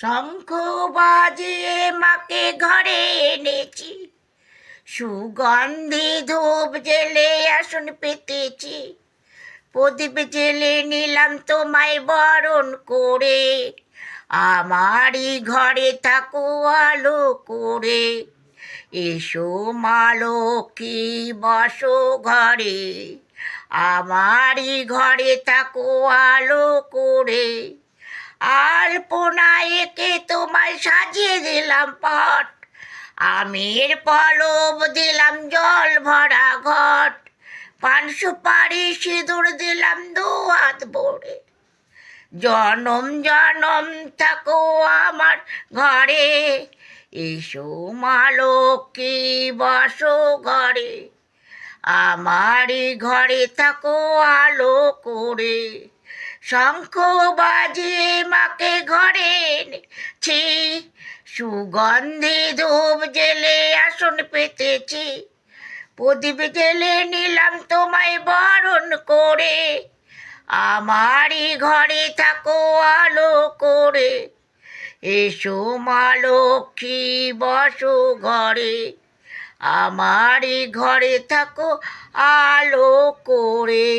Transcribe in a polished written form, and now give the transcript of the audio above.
শঙ্খ বাজিয়ে মাকে ঘরে এনেছি, সুগন্ধি ধূপ জেলে আসন পেতেছি, প্রদীপ জেলে নিলাম তোমায় বরণ করে, আমারই ঘরে থাকো আলো করে। এসো মা লক্ষ্মী বসো ঘরে, আমারই ঘরে থাকো আলো করে। আলপনা এঁকে তোমায় সাজিয়ে দিলাম পট, আমের পলব দিলাম জল ভরা ঘট, পান সুপারি সিঁদুর দিলাম দু হাত ভরে। জনম জনম থাকো আমার ঘরে, এসো মা লক্ষ্মী বসো ঘরে, আমারই ঘরে থাকো আলো করে। শঙ্খ বাজিয়ে মাকে ঘরে এনেছি, সুগন্ধি ধূপ জেলে আসন পেতেছি, প্রদীপ জেলে নিলাম তোমায় বরণ করে, আমারই ঘরে থাকো আলো করে। এসো মা লক্ষ্মী বসো ঘরে, আমারই ঘরে থাকো আলো করে।